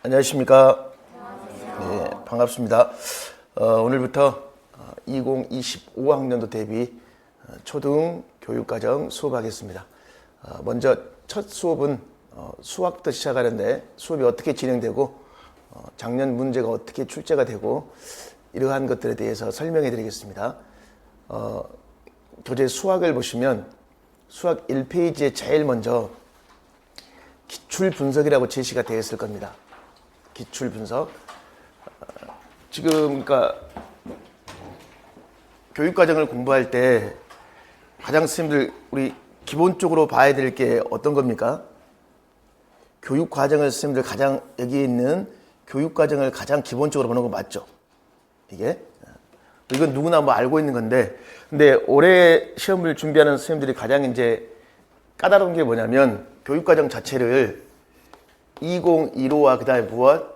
안녕하십니까. 네, 반갑습니다. 오늘부터 2025학년도 대비 초등 교육과정 수업하겠습니다. 먼저 첫 수업은 수학부터 시작하는데 수업이 어떻게 진행되고 작년 문제가 어떻게 출제가 되고 이러한 것들에 대해서 설명해 드리겠습니다. 교재 수학을 보시면 수학 1페이지에 제일 먼저 기출 분석이라고 제시가 되어 있을 겁니다. 기출 분석. 지금 그러니까 교육 과정을 공부할 때 가장 선생님들 우리 기본적으로 봐야 될 게 어떤 겁니까? 교육 과정을 선생님들 가장 여기에 있는 교육 과정을 가장 기본적으로 보는 거 맞죠? 이게 이건 누구나 뭐 알고 있는 건데, 근데 올해 시험을 준비하는 선생님들이 가장 이제 까다로운 게 뭐냐면 교육 과정 자체를 2015와 그 다음에 무엇?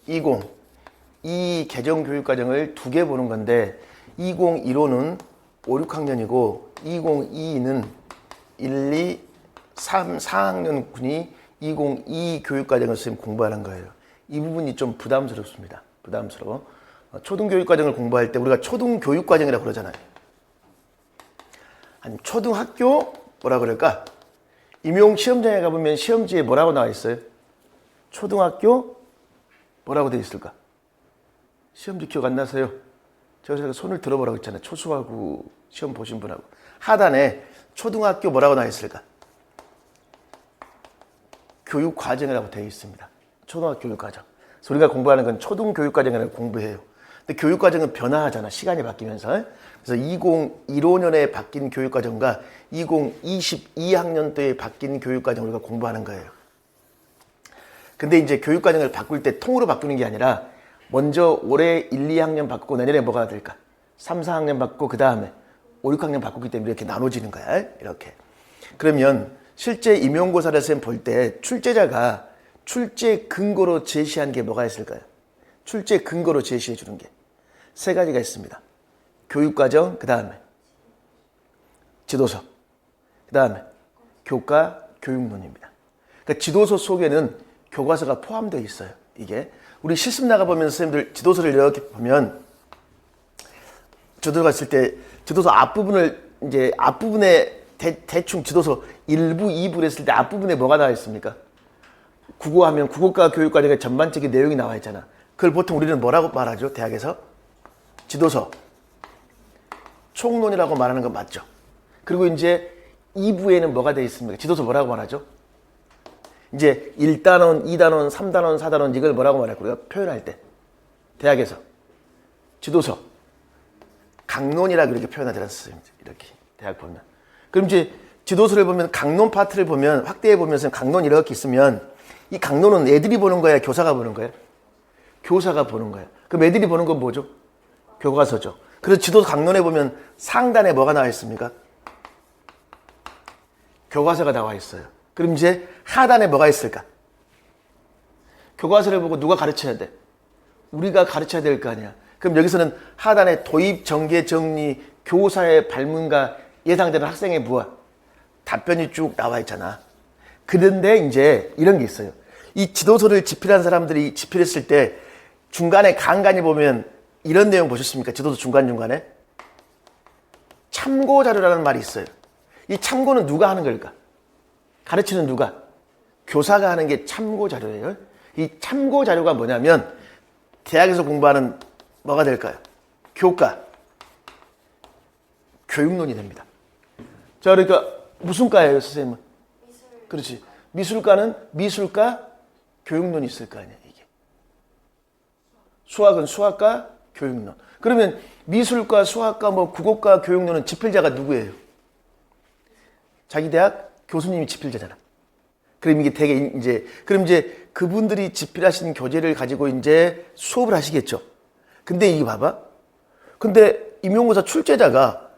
20이 개정 교육 과정을 두 개 보는 건데 2015는 5, 6학년이고 2022는 1, 2, 3, 4학년군이 2022 교육 과정을 선생님 공부하는 거예요. 이 부분이 좀 부담스럽습니다. 부담스러워. 초등교육 과정을 공부할 때 우리가 초등교육 과정이라고 그러잖아요. 아니 초등학교 뭐라 그럴까? 임용 시험장에 가보면 시험지에 뭐라고 나와 있어요? 초등학교 뭐라고 되어 있을까? 시험지 기억 안 나세요? 제가 손을 들어보라고 했잖아요. 초수하고 시험 보신 분하고. 하단에 초등학교 뭐라고 나와 있을까? 교육과정이라고 되어 있습니다. 초등학교 교육과정. 그래서 우리가 공부하는 건 초등교육과정이라고 공부해요. 근데 교육과정은 변화하잖아. 시간이 바뀌면서. 그래서 2015년에 바뀐 교육과정과 2022학년도에 바뀐 교육과정을 우리가 공부하는 거예요. 근데 이제 교육과정을 바꿀 때 통으로 바꾸는 게 아니라 먼저 올해 1, 2학년 바꾸고 내년에 뭐가 될까? 3, 4학년 바꾸고 그 다음에 5, 6학년 바꾸기 때문에 이렇게 나눠지는 거야. 이렇게. 그러면 실제 임용고사를 볼 때 출제자가 출제 근거로 제시한 게 뭐가 있을까요? 출제 근거로 제시해 주는 게 세 가지가 있습니다. 교육과정, 그 다음에 지도서, 그 다음에 교과, 교육론입니다. 그러니까 지도서 속에는 교과서가 포함되어 있어요. 이게 우리 실습 나가보면 선생님들 지도서를 이렇게 보면 저도 갔을 때 지도서 앞부분을 이제 앞부분에 대충 지도서 1부, 2부를 했을 때 앞부분에 뭐가 나와 있습니까? 국어하면 국어과 교육과정의 전반적인 내용이 나와 있잖아. 그걸 보통 우리는 뭐라고 말하죠? 대학에서? 지도서, 총론이라고 말하는 건 맞죠? 그리고 이제 2부에는 뭐가 되어 있습니까? 지도서 뭐라고 말하죠? 이제 1단원, 2단원, 3단원, 4단원 이걸 뭐라고 말할까요? 표현할 때 대학에서 지도서 강론이라고 이렇게 표현하더라고요. 이렇게 대학 보면. 그럼 이제 지도서를 보면 강론 파트를 보면 확대해 보면서 강론 이렇게 있으면 이 강론은 애들이 보는 거야, 교사가 보는 거야? 교사가 보는 거야. 그럼 애들이 보는 건 뭐죠? 교과서죠. 그래서 지도서 강론에 보면 상단에 뭐가 나와 있습니까? 교과서가 나와 있어요. 그럼 이제 하단에 뭐가 있을까? 교과서를 보고 누가 가르쳐야 돼? 우리가 가르쳐야 될 거 아니야. 그럼 여기서는 하단에 도입, 전개, 정리, 교사의 발문과 예상되는 학생의 무엇? 답변이 쭉 나와 있잖아. 그런데 이제 이런 게 있어요. 이 지도서를 집필한 사람들이 집필했을 때 중간에 간간히 보면 이런 내용 보셨습니까? 지도서 중간중간에 참고자료라는 말이 있어요. 이 참고는 누가 하는 걸까? 가르치는 누가? 교사가 하는 게 참고자료예요. 이 참고자료가 뭐냐면 대학에서 공부하는 뭐가 될까요? 교과, 교육론이 됩니다. 자, 그러니까 무슨 과예요, 선생님은? 미술. 그렇지. 미술과는 미술과, 교육론이 있을 거 아니야, 이게. 수학은 수학과, 교육론. 그러면 미술과, 수학과, 뭐 국어과, 교육론은 집필자가 누구예요? 자기 대학 교수님이 집필자잖아. 그럼 이게 되게 이제, 그럼 이제 그분들이 집필하신 교재를 가지고 이제 수업을 하시겠죠. 근데 이게 봐봐. 근데 임용고사 출제자가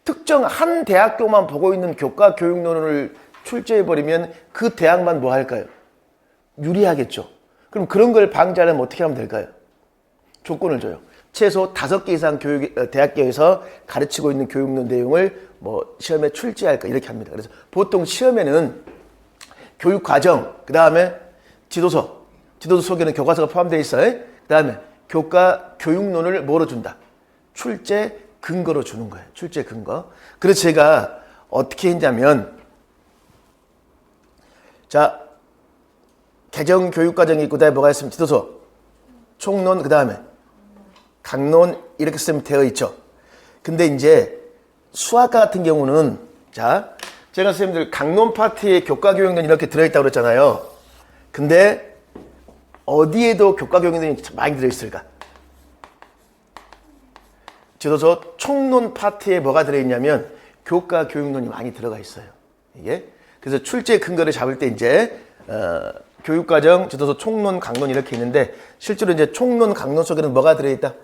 특정 한 대학교만 보고 있는 교과 교육론을 출제해버리면 그 대학만 뭐 할까요? 유리하겠죠. 그럼 그런 걸 방지하려면 어떻게 하면 될까요? 조건을 줘요. 최소 5개 이상 대학교에서 가르치고 있는 교육론 내용을 뭐 시험에 출제할까 이렇게 합니다. 그래서 보통 시험에는 교육과정, 그 다음에 지도서, 지도서 속에는 교과서가 포함되어 있어요. 그 다음에 교과 교육론을 뭐로 준다? 출제 근거로 주는 거예요. 출제 근거. 그래서 제가 어떻게 했냐면, 자, 개정 교육과정이 있고, 그다음에 뭐가 있으면 지도서, 총론, 그 다음에 강론 이렇게 쓰면 되어 있죠. 근데 이제 수학과 같은 경우는, 자, 제가 선생님들 강론 파트에 교과 교육론 이렇게 들어있다고 그랬잖아요. 근데 어디에도 교과 교육론이 많이 들어있을까? 지도서 총론 파트에 뭐가 들어있냐면 교과 교육론이 많이 들어가 있어요. 이게 그래서 출제 근거를 잡을 때 이제 교육과정, 지도서, 총론, 강론 이렇게 있는데 실제로 이제 총론, 강론 속에는 뭐가 들어있다?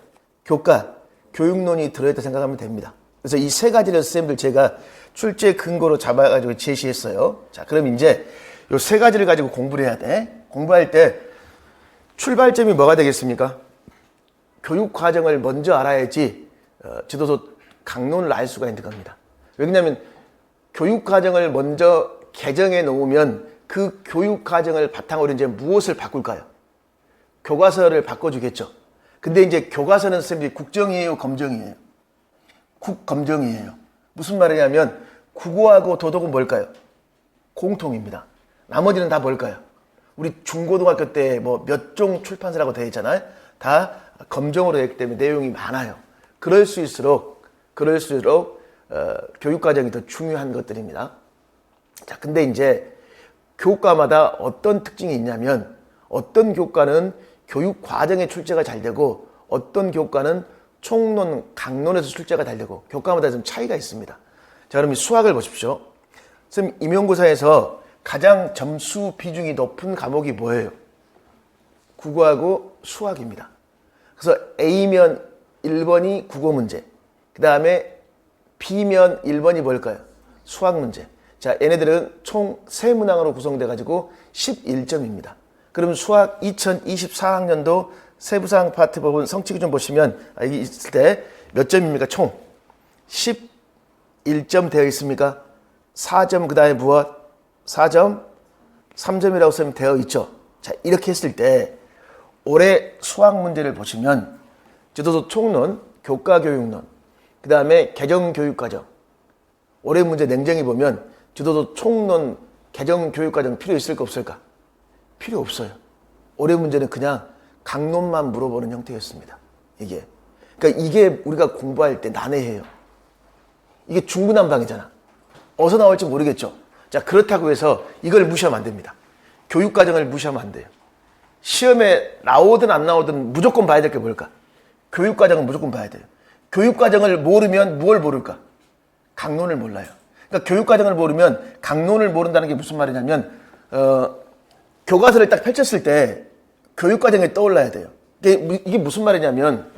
교과 교육론이 들어있다 생각하면 됩니다. 그래서 이 세 가지를 선생님들 제가 출제 근거로 잡아가지고 제시했어요. 자, 그럼 이제 이 세 가지를 가지고 공부를 해야 돼. 공부할 때 출발점이 뭐가 되겠습니까? 교육과정을 먼저 알아야지 지도서 강론을 알 수가 있는 겁니다. 왜냐하면 교육과정을 먼저 개정해 놓으면 그 교육과정을 바탕으로 이제 무엇을 바꿀까요? 교과서를 바꿔주겠죠. 근데 이제 교과서는 선생님이 국정이에요, 검정이에요? 국검정이에요. 무슨 말이냐면 국어하고 도덕은 뭘까요? 공통입니다. 나머지는 다 뭘까요? 우리 중고등학교 때 뭐 몇 종 출판사라고 되어 있잖아요. 다 검정으로 되기 때문에 내용이 많아요. 그럴수록 교육과정이 더 중요한 것들입니다. 자, 근데 이제 교과마다 어떤 특징이 있냐면 어떤 교과는 교육과정의 출제가 잘 되고 어떤 교과는 총론, 강론에서 출제가 잘 되고 교과마다 좀 차이가 있습니다. 자, 그럼 수학을 보십시오. 선생님, 임용고사에서 가장 점수 비중이 높은 과목이 뭐예요? 국어하고 수학입니다. 그래서 A면 1번이 국어 문제, 그 다음에 B면 1번이 뭘까요? 수학 문제. 자, 얘네들은 총 3문항으로 구성돼 가지고 11점입니다. 그럼 수학 2024학년도 세부사항 파트 부분 성취기준 보시면 이게 있을 때 몇 점입니까? 총 11점 되어 있습니까? 4점 그 다음에 무엇? 4점? 3점이라고 쓰면 되어 있죠. 자, 이렇게 했을 때 올해 수학 문제를 보시면 지도서 총론, 교과교육론, 그 다음에 개정교육과정. 올해 문제 냉정히 보면 지도서 총론, 개정교육과정 필요 있을까 없을까? 필요 없어요. 올해 문제는 그냥 강론만 물어보는 형태였습니다. 이게. 그러니까 이게 우리가 공부할 때 난해해요. 이게 중구난방이잖아. 어디서 나올지 모르겠죠. 자, 그렇다고 해서 이걸 무시하면 안 됩니다. 교육과정을 무시하면 안 돼요. 시험에 나오든 안 나오든 무조건 봐야 될 게 뭘까? 교육과정은 무조건 봐야 돼요. 교육과정을 모르면 무엇을 모를까? 강론을 몰라요. 그러니까 교육과정을 모르면 강론을 모른다는 게 무슨 말이냐면 교과서를 딱 펼쳤을 때 교육과정이 떠올라야 돼요. 이게 무슨 말이냐면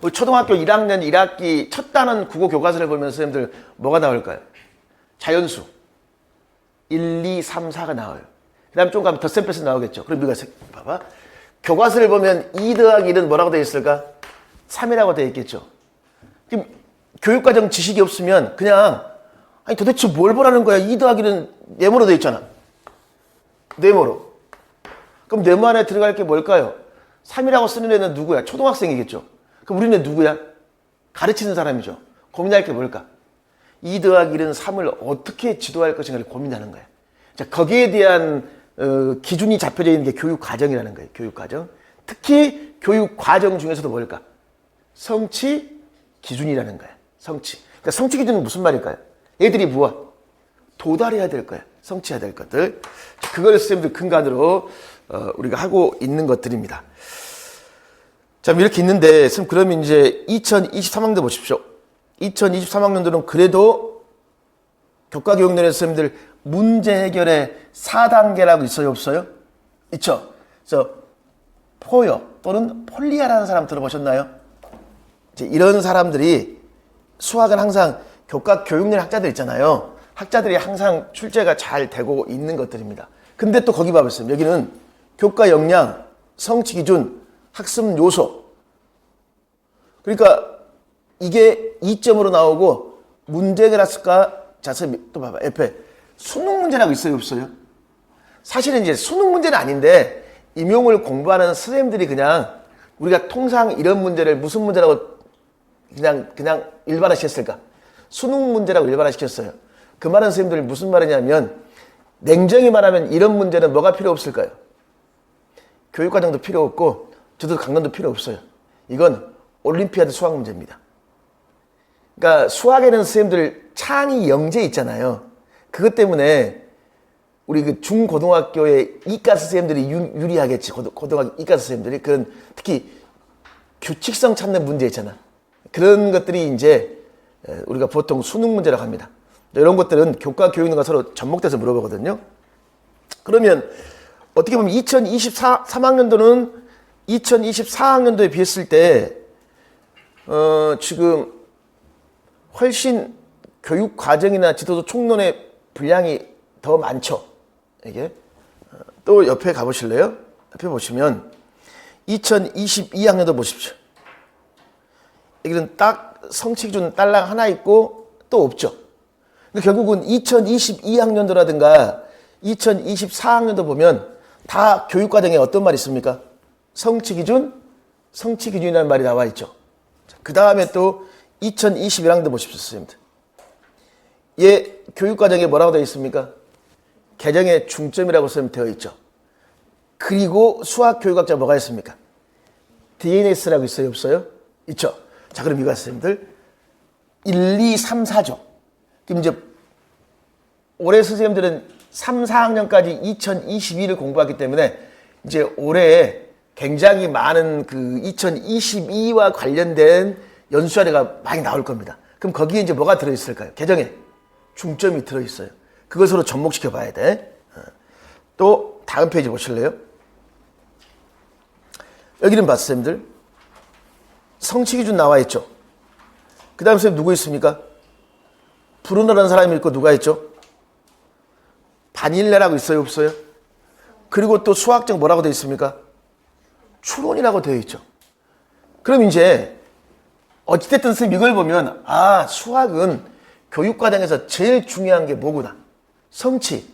우리 초등학교 1학년 1학기 첫 단원 국어 교과서를 보면 선생님들 뭐가 나올까요? 자연수 1, 2, 3, 4가 나와요. 그 다음에 좀 가면 덧셈 빼서 나오겠죠. 그럼 우리가 봐봐. 교과서를 보면 2 더하기 1은 뭐라고 되어 있을까? 3이라고 되어 있겠죠. 그럼 교육과정 지식이 없으면 그냥 아니 도대체 뭘 보라는 거야? 2 더하기 1은 네모로 되어 있잖아. 네모로. 그럼 네모 안에 들어갈 게 뭘까요? 3이라고 쓰는 애는 누구야? 초등학생이겠죠. 그럼 우리는 누구야? 가르치는 사람이죠. 고민할 게 뭘까? 2 더하기 1은 3을 어떻게 지도할 것인가를 고민하는 거야. 자, 거기에 대한 기준이 잡혀져 있는 게 교육과정이라는 거예요. 교육과정. 특히 교육과정 중에서도 뭘까? 성취 기준이라는 거야. 성취. 그러니까 성취 기준은 무슨 말일까요? 애들이 무엇? 도달해야 될 거야. 성취해야 될 것들. 그걸 선생님들 근간으로 우리가 하고 있는 것들입니다. 자, 이렇게 있는데, 선생님, 그러면 이제 2023학년도 보십시오. 2023학년도는 그래도 교과교육론에서 선생님들 문제 해결의 4단계라고 있어요, 없어요? 있죠? 그래서 포여 또는 폴리아라는 사람 들어보셨나요? 이제 이런 사람들이 수학은 항상 교과교육론 학자들 있잖아요. 학자들이 항상 출제가 잘 되고 있는 것들입니다. 근데 또 거기 봐보세요. 여기는 교과 역량, 성취 기준, 학습 요소. 그러니까 이게 2점으로 나오고 문제 해결했을까? 자, 또 봐봐. 옆에 수능 문제라고 있어요, 없어요? 사실은 이제 수능 문제는 아닌데 임용을 공부하는 선생님들이 그냥 우리가 통상 이런 문제를 무슨 문제라고 그냥 일반화시켰을까? 수능 문제라고 일반화시켰어요. 그 말은 선생님들이 무슨 말이냐면 냉정히 말하면 이런 문제는 뭐가 필요 없을까요? 교육과정도 필요 없고 저도 강론도 필요 없어요. 이건 올림피아드 수학 문제입니다. 그러니까 수학에는 선생님들 창의 영재 있잖아요. 그것 때문에 우리 그 중고등학교의 이과수 선생님들이 유리하겠지. 고등학교 이과수 선생님들이 그런 특히 규칙성 찾는 문제 있잖아. 그런 것들이 이제 우리가 보통 수능 문제라고 합니다. 이런 것들은 교과 교육과 서로 접목돼서 물어보거든요. 그러면 어떻게 보면 2023학년도는 2024학년도에 비했을 때 지금 훨씬 교육 과정이나 지도도 총론의 분량이 더 많죠. 이게 또 옆에 가보실래요? 옆에 보시면 2022학년도 보십시오. 여기는 딱 성취 기준 딸랑 하나 있고 또 없죠. 근데 결국은 2022학년도라든가 2024학년도 보면 다 교육과정에 어떤 말이 있습니까? 성취 기준이라는 말이 나와 있죠. 그 다음에 또 2021학년도 보십시오, 선생님들. 얘 교육과정에 뭐라고 되어 있습니까? 개정의 중점이라고 되어 있죠. 그리고 수학교육학자 뭐가 있습니까? DNS라고 있어요, 없어요? 있죠. 자, 그럼 이거 선생님들 1, 2, 3, 4죠. 그럼 이제 올해 선생님들은 3, 4학년까지 2022를 공부하기 때문에 이제 올해 굉장히 많은 그 2022와 관련된 연수자료가 많이 나올 겁니다. 그럼 거기에 이제 뭐가 들어있을까요? 개정에 중점이 들어있어요. 그걸 서로 접목시켜 봐야 돼. 또 다음 페이지 보실래요? 여기는 봤어요, 선생님들. 성취 기준 나와 있죠. 그 다음 선생님 누구 있습니까? 브루너라는 사람이 있고 누가 있죠? 바닐레라고 있어요, 없어요? 그리고 또 수학적 뭐라고 되어 있습니까? 추론이라고 되어 있죠. 그럼 이제 어찌됐든 선생님 이걸 보면 수학은 교육과정에서 제일 중요한 게 뭐구나. 성취,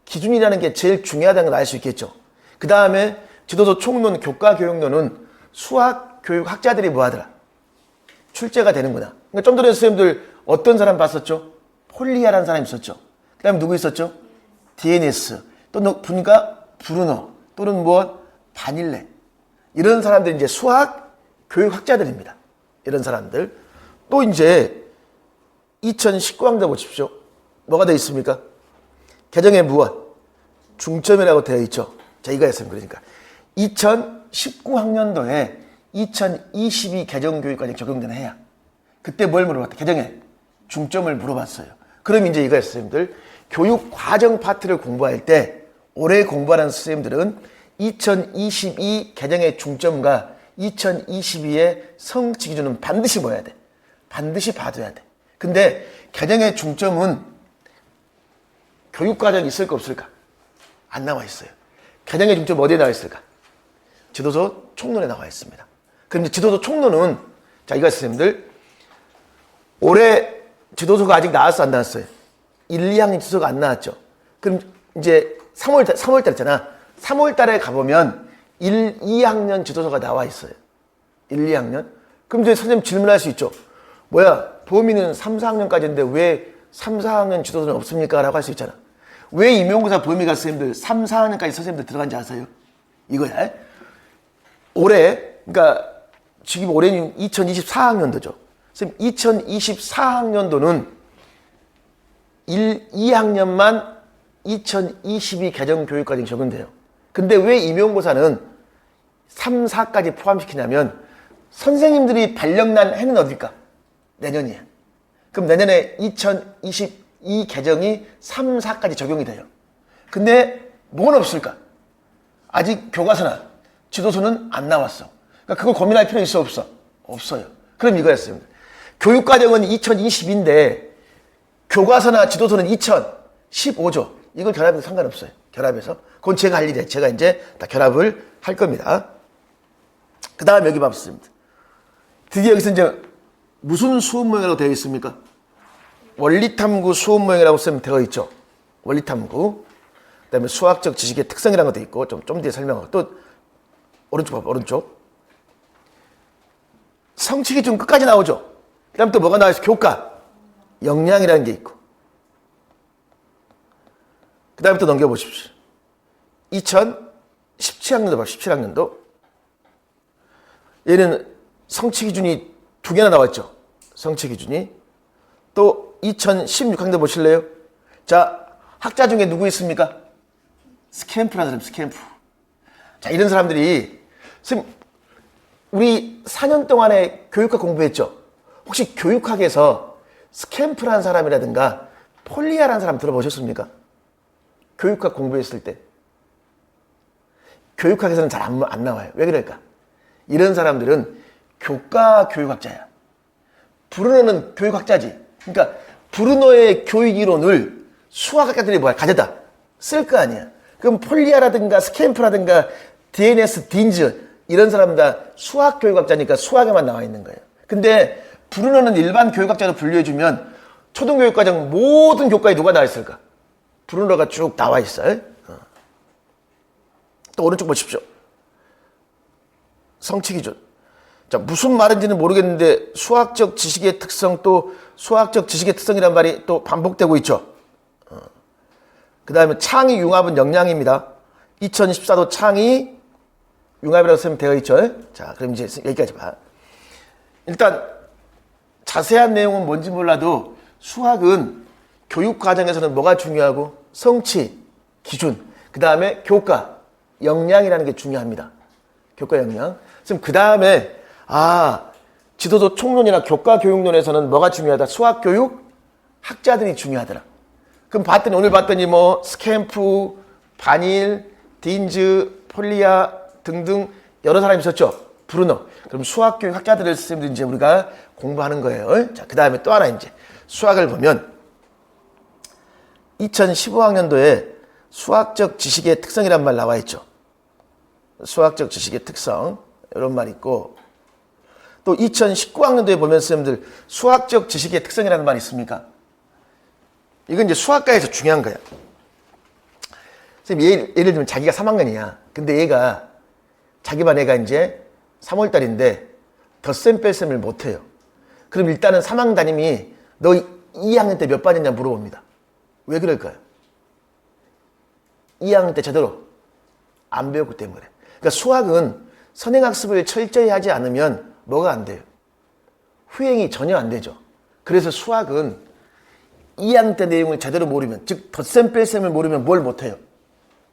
기준이라는 게 제일 중요하다는 걸 알 수 있겠죠. 그 다음에 지도서 총론, 교과교육론은 수학 교육학자들이 뭐하더라? 출제가 되는구나. 그러니까 좀 전에 선생님들 어떤 사람 봤었죠? 폴리아라는 사람이 있었죠. 그 다음에 누구 있었죠? DNS, 또 보니까 브루너, 또는 바닐레. 이런 사람들이 이제 수학 교육학자들입니다. 이런 사람들. 또 이제 2019학년도 보십시오. 뭐가 되어 있습니까? 개정에 무엇? 중점이라고 되어 있죠. 자, 이거였어요. 그러니까 2019학년도에 2022 개정교육과정 적용되는 해야. 그때 뭘 물어봤다? 개정에 중점을 물어봤어요. 그럼 이제 이거였어요, 선생님들. 교육과정 파트를 공부할 때 올해 공부하는 선생님들은 2022 개정의 중점과 2022의 성취 기준은 반드시 뭐야 돼? 반드시 봐둬야 돼. 근데 개정의 중점은 교육과정이 있을까 없을까? 안 나와 있어요. 개정의 중점 어디에 나와 있을까? 지도서 총론에 나와 있습니다. 그럼 이제 지도서 총론은 자, 이거 선생님들 올해 지도서가 아직 나왔어 안 나왔어요? 1, 2학년 지도서가 안 나왔죠. 그럼 이제 3월 달이잖아. 3월 달에 가보면 1, 2학년 지도서가 나와 있어요. 1, 2학년. 그럼 이제 선생님 질문할 수 있죠. 뭐야, 범위는 3, 4학년까지인데 왜 3, 4학년 지도서는 없습니까? 라고 할 수 있잖아. 왜 임용고사 범위가 선생님들 3, 4학년까지 선생님들 들어간지 아세요? 이거야. 올해, 그러니까 지금 올해는 2024학년도죠. 선생님 2024학년도는 1, 2학년만 2022 개정 교육과정이 적용돼요. 근데 왜 임용고사는 3, 4까지 포함시키냐면 선생님들이 발령난 해는 어딜까? 내년이야. 그럼 내년에 2022 개정이 3, 4까지 적용이 돼요. 근데 뭐는 없을까? 아직 교과서나 지도서는 안 나왔어. 그러니까 그걸 고민할 필요 있어 없어? 없어요. 그럼 이거였어요. 교육과정은 2020인데 교과서나 지도서는 2015죠. 이걸 결합해도 상관없어요. 결합해서. 그건 제가 할 일이에요. 제가 이제 다 결합을 할 겁니다. 그 다음 여기 봤습니다. 드디어 여기서 이제 무슨 수업 모형이라고 되어 있습니까? 원리탐구 수업 모형이라고 쓰면 되어 있죠. 원리탐구. 그다음에 수학적 지식의 특성이라는 것도 있고 좀 뒤에 설명하고 또 오른쪽 봐봐 오른쪽 성취 기준 끝까지 나오죠. 그다음 또 뭐가 나와있어? 교과 역량이라는 게 있고 그다음에 또 넘겨보십시오. 2017학년도 봐 17학년도 얘는 성취 기준이 2개나 나왔죠. 성취 기준이 또 2016학년도 보실래요? 자 학자 중에 누구 있습니까? 스캠프라는 사람 스캠프. 자 이런 사람들이 선생님 우리 4년 동안에 교육학 공부했죠. 혹시 교육학에서 스캠프라는 사람이라든가 폴리아라는 사람 들어보셨습니까? 교육학 공부했을 때 교육학에서는 잘 안 나와요. 왜 그럴까? 이런 사람들은 교과 교육학자야. 브루노는 교육학자지. 그러니까 브루노의 교육 이론을 수학학자들이 뭐야? 가져다 쓸 거 아니야. 그럼 폴리아라든가 스캠프라든가 DNS, 딘즈 이런 사람 다 수학 교육학자니까 수학에만 나와 있는 거예요. 근데 브루노는 일반 교육학자로 분류해주면 초등교육과정 모든 교과에 누가 나와 있을까? 브루노가 쭉 나와 있어요. 또 오른쪽 보십시오. 성취 기준. 자, 무슨 말인지는 모르겠는데 수학적 지식의 특성 또 수학적 지식의 특성이란 말이 또 반복되고 있죠. 그 다음에 창의 융합은 역량입니다. 2014도 창의 융합이라고 쓰면 되어 있죠. 자, 그럼 이제 여기까지 봐. 일단 자세한 내용은 뭔지 몰라도 수학은 교육 과정에서는 뭐가 중요하고 성취, 기준, 그 다음에 교과, 역량이라는 게 중요합니다. 교과 역량. 그럼 그 다음에 지도조 총론이나 교과 교육론에서는 뭐가 중요하다? 수학 교육 학자들이 중요하더라. 그럼 오늘 봤더니 뭐 스캠프, 바닐, 딘즈, 폴리아 등등 여러 사람이 있었죠. 브루노. 그럼 수학 교육 학자들을 쓰면 이제 우리가 공부하는 거예요. 자, 그 다음에 또 하나 이제 수학을 보면 2015학년도에 수학적 지식의 특성이란 말 나와 있죠. 수학적 지식의 특성 이런 말 있고 또 2019학년도에 보면 선생님들 수학적 지식의 특성이라는 말이 있습니까? 이건 이제 수학과에서 중요한 거야. 선생님 예를 들면 자기가 3학년이야. 근데 얘가 자기 반 애가 이제 3월달인데 덧셈 뺄셈을 못해요. 그럼 일단은 3학년 담임이 너 2학년 때 몇 반이냐 물어봅니다. 왜 그럴까요? 2학년 때 제대로 안 배웠기 때문에. 그러니까 수학은 선행학습을 철저히 하지 않으면 뭐가 안 돼요? 후행이 전혀 안 되죠. 그래서 수학은 2학년 때 내용을 제대로 모르면, 즉 덧셈 뺄셈을 모르면 뭘 못해요?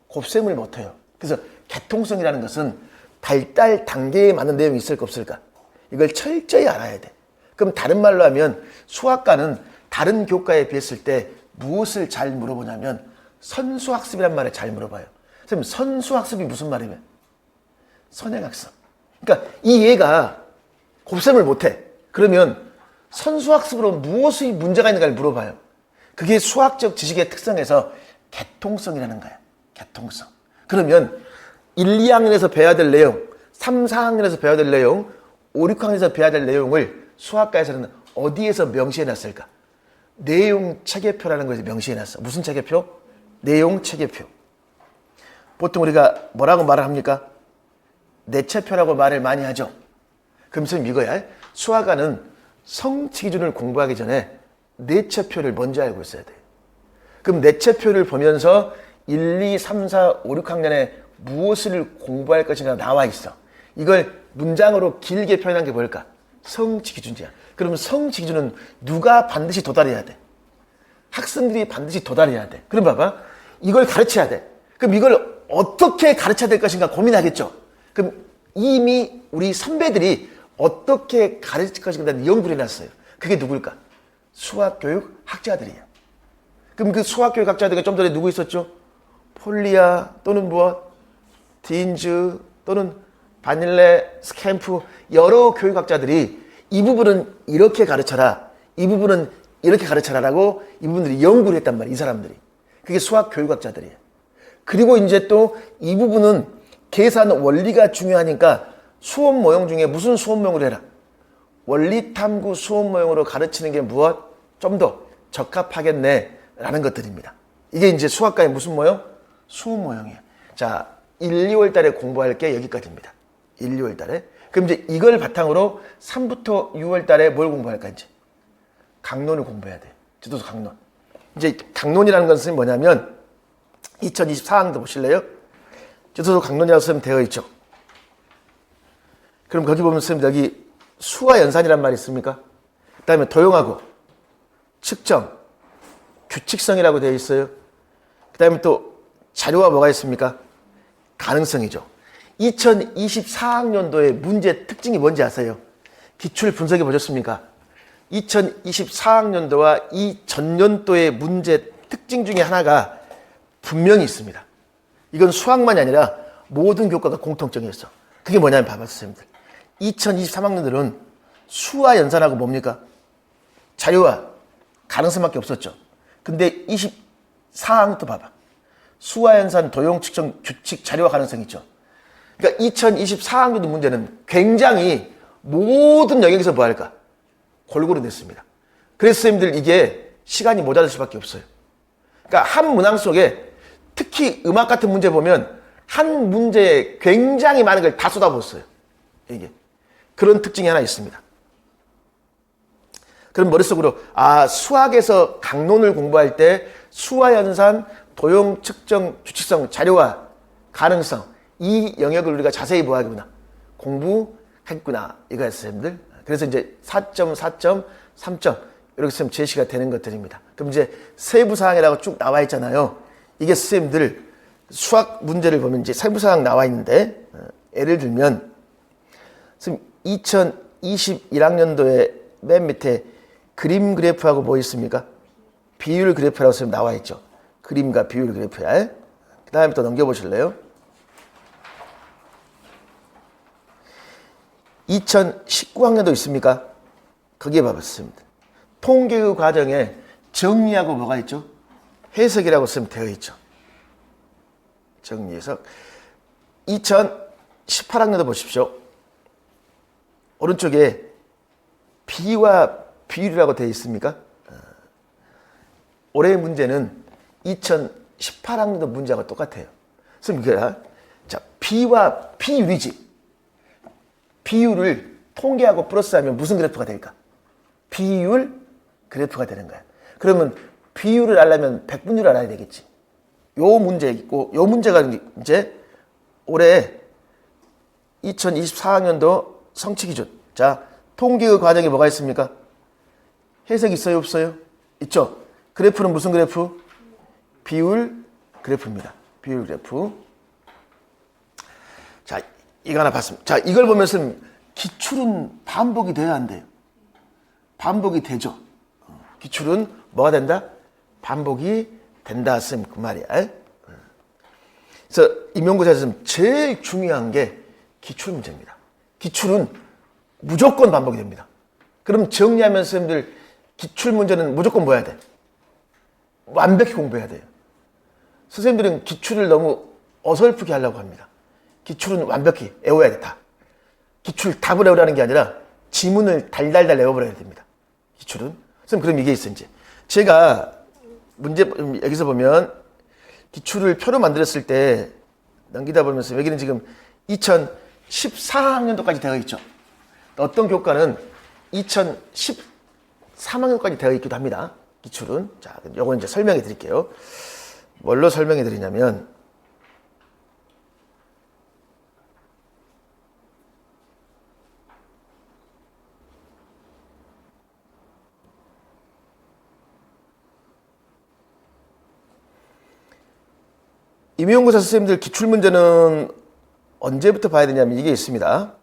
곱셈을 못해요. 그래서 개통성이라는 것은 발달 단계에 맞는 내용이 있을까 없을까? 이걸 철저히 알아야 돼. 그럼 다른 말로 하면 수학과는 다른 교과에 비했을 때 무엇을 잘 물어보냐면 선수학습이란 말을 잘 물어봐요. 선생님 선수학습이 무슨 말이면? 선행학습. 그러니까 이 얘가 곱셈을 못해. 그러면 선수학습으로 무엇이 문제가 있는가를 물어봐요. 그게 수학적 지식의 특성에서 개통성이라는 거야. 개통성. 그러면 1, 2학년에서 배워야 될 내용, 3, 4학년에서 배워야 될 내용, 5, 6학년에서 배워야 될 내용을 수학과에서는 어디에서 명시해놨을까? 내용 체계표라는 것에서 명시해놨어. 무슨 체계표? 내용 체계표. 보통 우리가 뭐라고 말을 합니까? 내체표라고 말을 많이 하죠. 그럼 선생님 이거야. 수학과는 성취 기준을 공부하기 전에 내체표를 먼저 알고 있어야 돼. 그럼 내체표를 보면서 1, 2, 3, 4, 5, 6학년에 무엇을 공부할 것인가 나와 있어. 이걸 문장으로 길게 표현한 게 뭘까? 성취 기준이야. 그러면 성취 기준은 누가 반드시 도달해야 돼? 학생들이 반드시 도달해야 돼. 그럼 봐봐. 이걸 가르쳐야 돼. 그럼 이걸 어떻게 가르쳐야 될 것인가 고민하겠죠. 그럼 이미 우리 선배들이 어떻게 가르칠 것인가 연구를 해놨어요. 그게 누굴까? 수학교육 학자들이야. 그럼 그 수학교육 학자들이 좀 전에 누구 있었죠? 폴리아 또는 무엇? 딘즈 또는 바닐레, 스캠프 여러 교육학자들이 이 부분은 이렇게 가르쳐라. 이 부분은 이렇게 가르쳐라라고 이 부분들이 연구를 했단 말이야. 이 사람들이. 그게 수학교육학자들이야. 그리고 이제 또 이 부분은 계산 원리가 중요하니까 수업 모형 중에 무슨 수업 모형으로 해라. 원리탐구 수업 모형으로 가르치는 게 무엇? 좀 더 적합하겠네 라는 것들입니다. 이게 이제 수학과의 무슨 모형? 수업 모형이에요. 자, 1, 2월 달에 공부할 게 여기까지입니다. 1, 2월 달에. 그럼 이제 이걸 바탕으로 3부터 6월 달에 뭘 공부할까, 이제? 강론을 공부해야 돼. 지도서 강론. 이제 강론이라는 것은 뭐냐면 2024학년도 보실래요? 지도서 강론이라고 쓰면 되어 있죠. 그럼 거기 보면 선생님 여기 수와 연산이란 말이 있습니까? 그 다음에 도형하고 측정, 규칙성이라고 되어 있어요. 그 다음에 또 자료가 뭐가 있습니까? 가능성이죠. 2024학년도의 문제 특징이 뭔지 아세요? 기출 분석해 보셨습니까? 2024학년도와 이 전년도의 문제 특징 중에 하나가 분명히 있습니다. 이건 수학만이 아니라 모든 교과가 공통점이 있어. 그게 뭐냐면 봐봐, 선생님들. 2023학년들은 수와 연산하고 뭡니까? 자료와 가능성밖에 없었죠. 근데 24학년도 봐봐. 수와 연산, 도형, 측정, 규칙, 자료와 가능성 있죠. 그러니까 2024학년도 문제는 굉장히 모든 영역에서 뭐 할까? 골고루 냈습니다. 그래서 선생님들 이게 시간이 모자랄 수밖에 없어요. 그러니까 한 문항 속에 특히 음악 같은 문제 보면 한 문제에 굉장히 많은 걸 다 쏟아부었어요. 이게. 그런 특징이 하나 있습니다. 그럼 머릿속으로 수학에서 강론을 공부할 때 수와 연산, 도형, 측정, 규칙성, 자료와 가능성 이 영역을 우리가 자세히 뭐하구나 공부했구나 이거였어요, 선생님들. 그래서 이제 4.4점, 3점 이렇게 쓰면 제시가 되는 것들입니다. 그럼 이제 세부사항이라고 쭉 나와 있잖아요. 이게 선생님들 수학 문제를 보면 이제 세부사항 나와 있는데 예를 들면 선생님 2021학년도에 맨 밑에 그림 그래프하고 뭐 있습니까? 비율 그래프라고 선생님 나와 있죠. 그림과 비율 그래프야. 그 다음에 또 넘겨보실래요? 2019학년도 있습니까? 거기에 봐봤습니다. 통계의 과정에 정리하고 뭐가 있죠? 해석이라고 쓰면 되어 있죠. 정리 해석. 2018학년도 보십시오. 오른쪽에 비와 비율이라고 되어 있습니까? 올해의 문제는 2018학년도 문제하고 똑같아요. 그래서 자, 비와 비율이지. 비율을 통계하고 플러스하면 무슨 그래프가 될까? 비율 그래프가 되는 거야. 그러면 비율을 알려면 백분율을 알아야 되겠지. 요 문제 있고, 요 문제가 이제 올해 2024학년도 성취 기준. 자, 통계의 과정에 뭐가 있습니까? 해석 있어요, 없어요? 있죠. 그래프는 무슨 그래프? 비율 그래프입니다. 비율 그래프. 자, 이거 하나 봤습니다. 자, 이걸 보면서 기출은 반복이 돼야 안 돼요. 반복이 되죠. 기출은 뭐가 된다? 반복이 된다. 쌤, 그 말이야. 그래서 임용고사에서 제일 중요한 게 기출 문제입니다. 기출은 무조건 반복이 됩니다. 그럼 정리하면서 쌤들 기출 문제는 무조건 뭐 해야 돼? 완벽히 공부해야 돼요. 선생님들은 기출을 너무 어설프게 하려고 합니다. 기출은 완벽히 외워야 돼, 다. 기출 답을 외우라는 게 아니라 지문을 달달달 외워버려야 됩니다. 기출은. 선생님, 그럼 이게 있어, 이제. 제가 문제, 여기서 보면 기출을 표로 만들었을 때 넘기다 보면서 여기는 지금 2014학년도까지 되어 있죠. 어떤 교과는 2013학년까지 되어 있기도 합니다. 기출은. 자, 요건 이제 설명해 드릴게요. 뭘로 설명해 드리냐면, 임용고사 선생님들 기출문제는 언제부터 봐야 되냐면 이게 있습니다.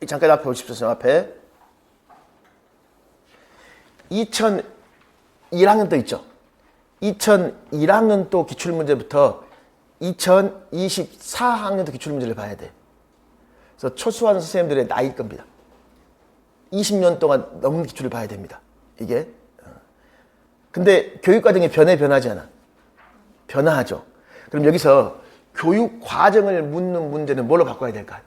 잠깐 앞에 오십시오. 앞에 2001학년도 있죠. 2001학년도 기출문제부터 2024학년도 기출문제를 봐야 돼. 그래서 초수하는 선생님들의 나이일 겁니다. 20년 동안 넘는 기출을 봐야 됩니다. 이게. 근데 교육과정이 변하지 않아. 변화하죠. 그럼 여기서 교육 과정을 묻는 문제는 뭘로 바꿔야 될까?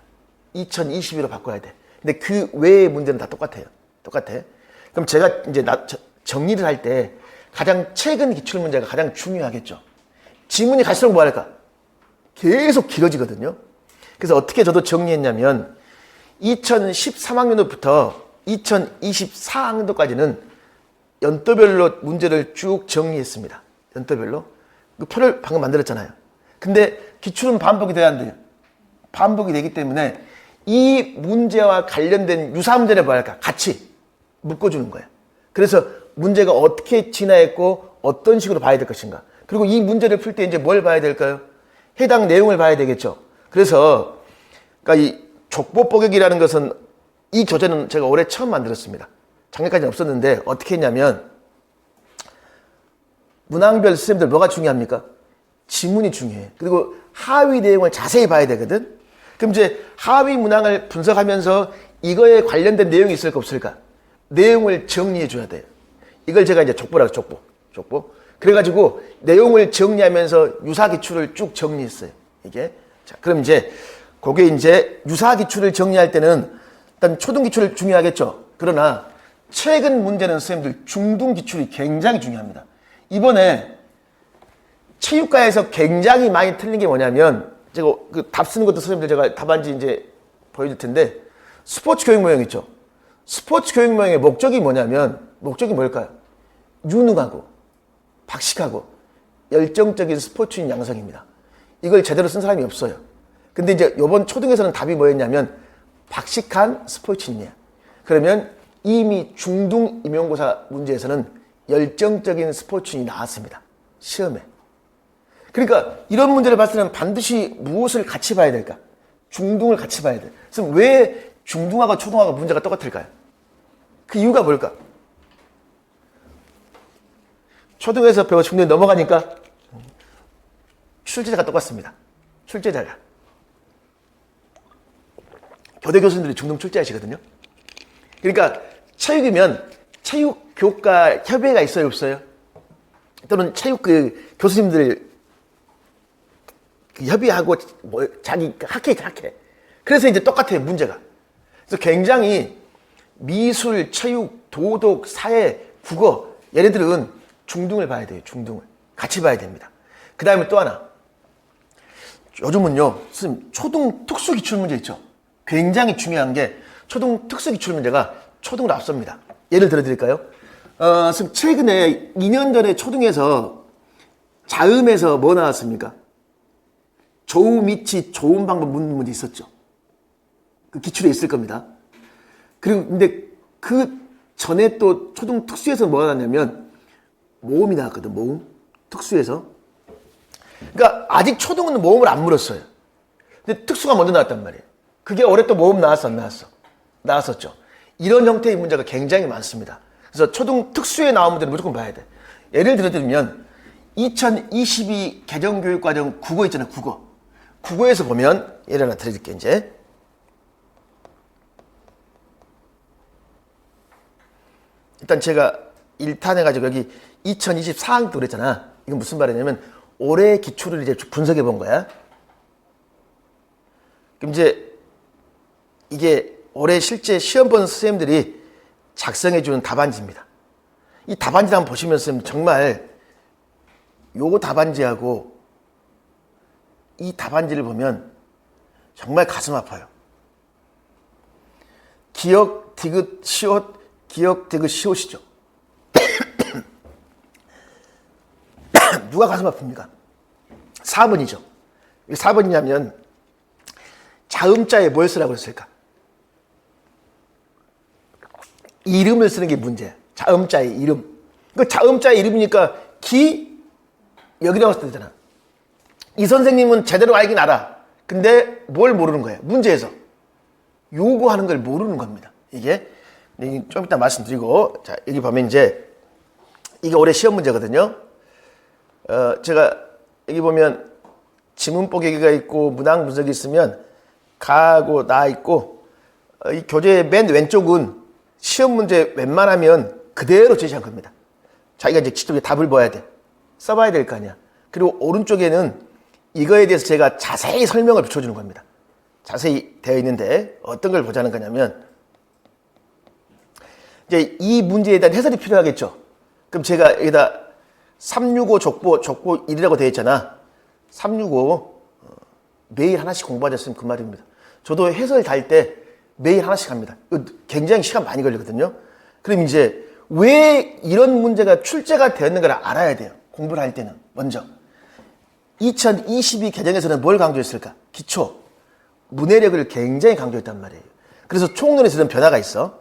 2022로 바꿔야 돼. 근데 그 외의 문제는 다 똑같아요. 똑같아. 그럼 제가 이제 정리를 할 때 가장 최근 기출 문제가 가장 중요하겠죠. 지문이 갈수록 뭐 할까? 계속 길어지거든요. 그래서 어떻게 저도 정리했냐면 2013학년도부터 2024학년도까지는 연도별로 문제를 쭉 정리했습니다. 연도별로. 그 표를 방금 만들었잖아요. 근데 기출은 반복이 돼야 안 돼요. 반복이 되기 때문에 이 문제와 관련된 유사 문제를 뭐 할까? 같이 묶어주는 거예요. 그래서 문제가 어떻게 진화했고 어떤 식으로 봐야 될 것인가. 그리고 이 문제를 풀 때 이제 뭘 봐야 될까요? 해당 내용을 봐야 되겠죠. 그래서 그러니까 이 족보뽀개기라는 것은 이 교재는 제가 올해 처음 만들었습니다. 작년까지는 없었는데 어떻게 했냐면 문항별 선생님들 뭐가 중요합니까? 지문이 중요해. 그리고 하위 내용을 자세히 봐야 되거든. 그럼 이제 하위 문항을 분석하면서 이거에 관련된 내용이 있을까 없을까? 내용을 정리해 줘야 돼요. 이걸 제가 이제 족보라고 족보. 그래가지고 내용을 정리하면서 유사 기출을 쭉 정리했어요. 이게. 자, 그럼 이제 그게 이제 유사 기출을 정리할 때는 일단 초등 기출이 중요하겠죠. 그러나 최근 문제는 선생님들 중등 기출이 굉장히 중요합니다. 이번에 체육과에서 굉장히 많이 틀린 게 뭐냐면 제가 그 답 쓰는 것도 선생님들 제가 답안지 이제 보여줄 텐데 스포츠 교육 모형 있죠. 스포츠 교육 모형의 목적이 뭐냐면 목적이 뭘까요? 유능하고 박식하고 열정적인 스포츠인 양성입니다. 이걸 제대로 쓴 사람이 없어요. 근데 이제 이번 초등에서는 답이 뭐였냐면 박식한 스포츠인이야. 그러면 이미 중등 임용고사 문제에서는 열정적인 스포츠인이 나왔습니다. 시험에. 그러니까 이런 문제를 봤을 때는 반드시 무엇을 같이 봐야 될까? 중등을 같이 봐야 돼. 그래서 왜 중등하고 초등하고 문제가 똑같을까요? 그 이유가 뭘까? 초등에서 배워 중등에 넘어가니까 출제자가 똑같습니다. 출제자가. 교대 교수님들이 중등 출제하시거든요. 그러니까 체육이면 체육교과 협의회가 있어요, 없어요? 또는 체육 그 교수님들 그 협의하고 뭐 자기 학회. 그래서 이제 똑같아요, 문제가. 그래서 굉장히 미술, 체육, 도덕, 사회, 국어 얘네들은 중등을 봐야 돼요, 중등을. 같이 봐야 됩니다. 그 다음에 또 하나. 요즘은요, 선생님, 초등 특수 기출 문제 있죠? 굉장히 중요한 게 초등 특수 기출 문제가 초등을 앞섭니다. 예를 들어 드릴까요? 선생님, 최근에 2년 전에 초등에서 자음에서 뭐 나왔습니까? 조우 미치 좋은 방법 묻는 문제 있었죠. 그 기출에 있을 겁니다. 그리고 근데 그 전에 또 초등 특수에서 뭐가 나왔냐면 모음이 나왔거든. 모음. 특수에서. 그러니까 아직 초등은 모음을 안 물었어요. 근데 특수가 먼저 나왔단 말이에요. 그게 올해 또 모음 나왔어, 안 나왔어? 나왔었죠. 이런 형태의 문제가 굉장히 많습니다. 그래서 초등 특수에 나온 문제는 무조건 봐야 돼. 예를 들면 2022 개정교육과정 국어 있잖아요, 국어. 국어에서 보면 예를 하나 드릴게요, 이제. 일단 제가 1탄 해가지고 여기 2024학년도 그랬잖아. 이건 무슨 말이냐면 올해 기출을 이제 분석해 본 거야. 그럼 이제 이게 올해 실제 시험 본 선생님들이 작성해 주는 답안지입니다. 이 답안지를 한번 보시면 선생님 정말 요 답안지하고 이 답안지를 보면 정말 가슴 아파요. 기억, 디귿, 시옷, 기억, 디귿, 시옷이죠. 누가 가슴 아픕니까? 4번이죠. 4번이냐면 자음자에 뭘 쓰라고 했을까? 이름을 쓰는 게 문제야. 자음자의 이름. 그 자음자의 이름이니까 기 여기다가 써야 되잖아. 이 선생님은 제대로 알긴 알아. 근데 뭘 모르는 거예요? 문제에서. 요구하는 걸 모르는 겁니다. 이게 좀 이따 말씀드리고, 자, 여기 보면 이제 이게 올해 시험 문제거든요. 제가 여기 보면 지문 뽀개기가 있고 문항 분석이 있으면 가하고 나 있고, 이 교재 맨 왼쪽은 시험 문제 웬만하면 그대로 제시한 겁니다. 자기가 이제 직접 답을 봐야 돼. 써봐야 될 거 아니야. 그리고 오른쪽에는 이거에 대해서 제가 자세히 설명을 붙여주는 겁니다. 자세히 되어 있는데 어떤 걸 보자는 거냐면 이제 이 문제에 대한 해설이 필요하겠죠. 그럼 제가 여기다 365 족보 1이라고 되어 있잖아. 365 매일 하나씩 공부하셨으면 그 말입니다. 저도 해설 달 때 매일 하나씩 합니다. 굉장히 시간 많이 걸리거든요. 그럼 이제 왜 이런 문제가 출제가 되었는가를 알아야 돼요. 공부를 할 때는 먼저 2022 개정에서는 뭘 강조했을까? 기초 문해력을 굉장히 강조했단 말이에요. 그래서 총론에서는 변화가 있어.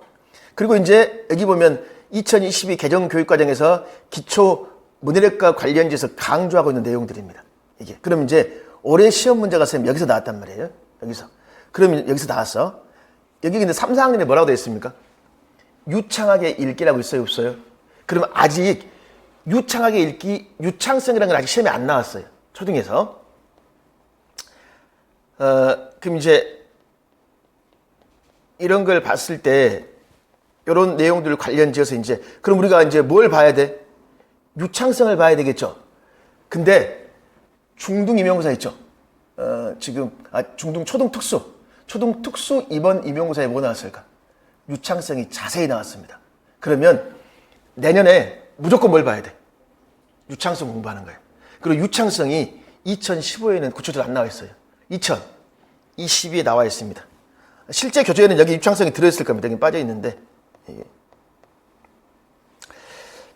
그리고 이제 여기 보면 2022 개정 교육과정에서 기초 문해력과 관련지에서 강조하고 있는 내용들입니다. 이게. 그럼 이제 올해 시험 문제가 선생님 여기서 나왔단 말이에요. 여기서. 그럼 여기서 나왔어. 여기 근데 3, 4학년에 뭐라고 되어 있습니까? 유창하게 읽기라고 있어요, 없어요? 그러면 아직 유창하게 읽기, 유창성이라는 건 아직 시험에 안 나왔어요. 초등에서. 그럼 이제 이런 걸 봤을 때 이런 내용들 관련 지어서 이제 그럼 우리가 이제 뭘 봐야 돼? 유창성을 봐야 되겠죠. 근데 중등 임용고사 있죠. 지금 중등 초등 특수 이번 임용고사에 뭐 나왔을까? 유창성이 자세히 나왔습니다. 그러면 내년에 무조건 뭘 봐야 돼? 유창성 공부하는 거예요. 그리고 유창성이 2015에는 구체적으로 안 나와 있어요. 2022에 나와 있습니다. 실제 교재에는 여기 유창성이 들어있을 겁니다. 여기 빠져 있는데.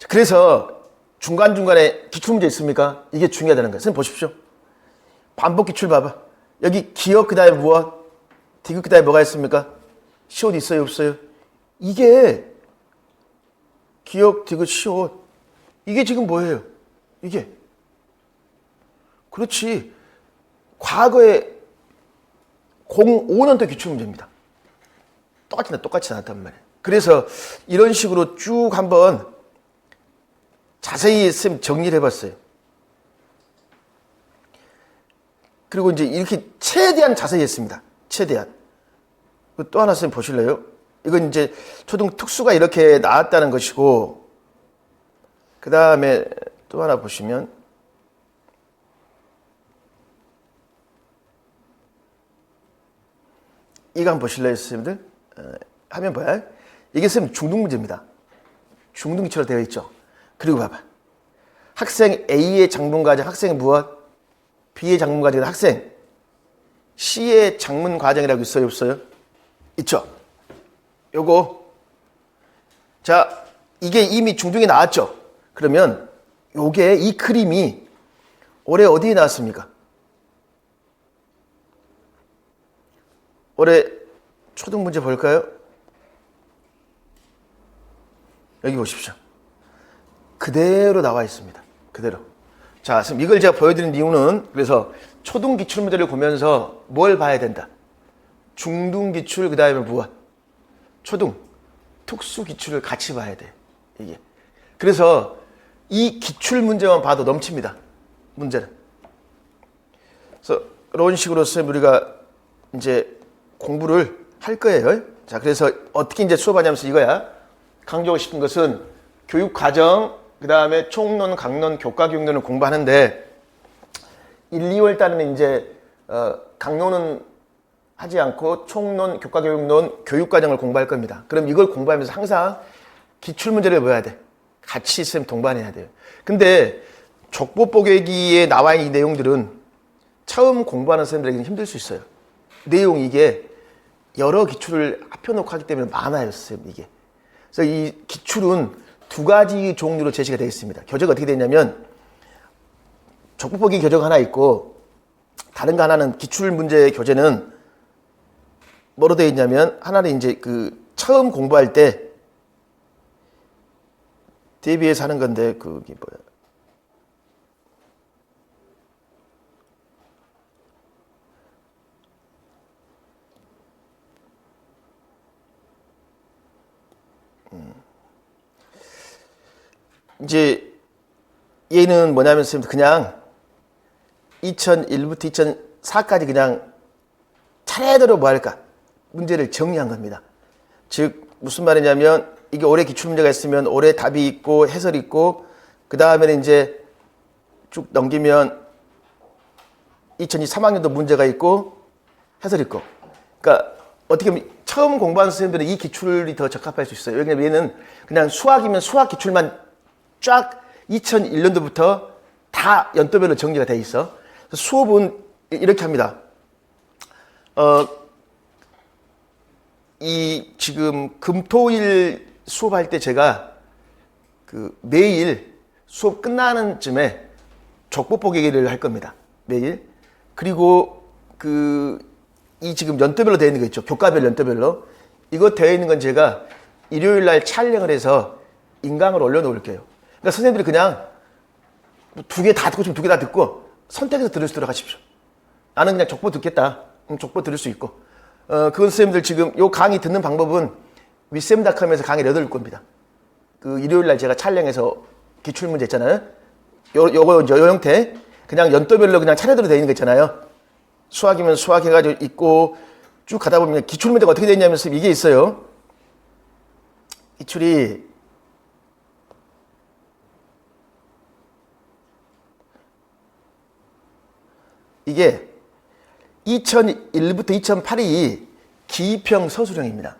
그래서 중간중간에 기출문제 있습니까? 이게 중요하다는 거예요. 선생님 보십시오. 반복 기출 봐봐. 여기 기억 그 다음에 무엇? 디귿 그 다음에 뭐가 있습니까? 시옷 있어요, 없어요? 이게 기억, 디귿, 시옷. 이게 지금 뭐예요? 이게. 그렇지. 과거에 05년도 기출문제입니다. 똑같이 나왔단 말이에요. 그래서 이런 식으로 쭉 한번 자세히 쌤 정리를 해봤어요. 그리고 이제 이렇게 최대한 자세히 했습니다. 최대한. 또 하나 쌤 보실래요? 이건 이제 초등 특수가 이렇게 나왔다는 것이고, 그 다음에 또 하나 보시면, 이거 한번 보실래요, 선생님들? 화면 봐요. 이게 선생님 중등 문제입니다. 중등 기초로 되어 있죠. 그리고 봐봐. 학생 A의 장문과정, 학생 무엇? B의 장문과정은 학생 C의 장문과정이라고 있어요, 없어요? 있죠. 요거. 자, 이게 이미 중등에 나왔죠. 그러면 요게 이 그림이 올해 어디에 나왔습니까? 올해 초등 문제 볼까요? 여기 보십시오. 그대로 나와 있습니다. 그대로. 자, 지금 이걸 제가 보여드린 이유는 그래서 초등 기출 문제를 보면서 뭘 봐야 된다? 중등 기출, 그 다음에 무엇? 초등, 특수 기출을 같이 봐야 돼. 이게. 그래서 이 기출 문제만 봐도 넘칩니다. 문제는. 그래서 이런 식으로 우리가 이제 공부를 할 거예요. 자, 그래서 어떻게 이제 수업하냐면서 이거야. 강조하고 싶은 것은 교육 과정, 그 다음에 총론, 강론, 교과 교육론을 공부하는데 1, 2월 달에는 이제 강론은 하지 않고 총론, 교과 교육론, 교육 과정을 공부할 겁니다. 그럼 이걸 공부하면서 항상 기출 문제를 배워야 돼. 같이 쌤 동반해야 돼요. 근데 족보뽀개기에 나와 있는 이 내용들은 처음 공부하는 쌤들에게는 힘들 수 있어요. 내용 이게 여러 기출을 합쳐놓고 하기 때문에 많아요, 쌤 이게. 그래서 이 기출은 두 가지 종류로 제시가 되어 있습니다. 교재가 어떻게 되냐면 족보보기 교재가 하나 있고 다른 거 하나는 기출 문제 교재는 뭐로 되어 있냐면 하나는 이제 그 처음 공부할 때 대비해서 하는 건데 그게 뭐야? 이제 얘는 뭐냐면 선생님 그냥 2001부터 2004까지 그냥 차례대로 뭐 할까? 문제를 정리한 겁니다. 즉 무슨 말이냐면 이게 올해 기출문제가 있으면 올해 답이 있고 해설이 있고 그 다음에는 이제 쭉 넘기면 2023학년도 문제가 있고 해설이 있고 그러니까 어떻게 보면 처음 공부하는 선생님들은 이 기출이 더 적합할 수 있어요. 왜냐면 얘는 그냥 수학이면 수학 기출만 쫙 2001년도부터 다 연도별로 정리가 돼 있어. 수업은 이렇게 합니다. 이 지금 금토일 수업할 때 제가 그 매일 수업 끝나는 쯤에 족보 얘기를 할 겁니다. 매일. 그리고 이 지금 연도별로 되어 있는 거 있죠. 교과별 연도별로. 이거 되어 있는 건 제가 일요일 날 촬영을 해서 인강으로 올려놓을게요. 그러니까 선생님들이 그냥 2개 다 듣고 싶으면 2개 다 듣고 선택해서 들을 수 있도록 하십시오. 나는 그냥 족보 듣겠다. 족보 들을 수 있고. 그건 선생님들 지금 요 강의 듣는 방법은 윗쌤닷컴에서 강의를 얻을 겁니다. 그 일요일 날 제가 촬영해서 기출문제 있잖아요. 요거 요 형태. 그냥 연도별로 그냥 차례대로 되어 있는 거 있잖아요. 수학이면 수학 해가지고 있고 쭉 가다 보면 기출문제가 어떻게 되어 있냐면 이게 있어요. 기출이 이게 2001부터 2008이 기평 서술형입니다.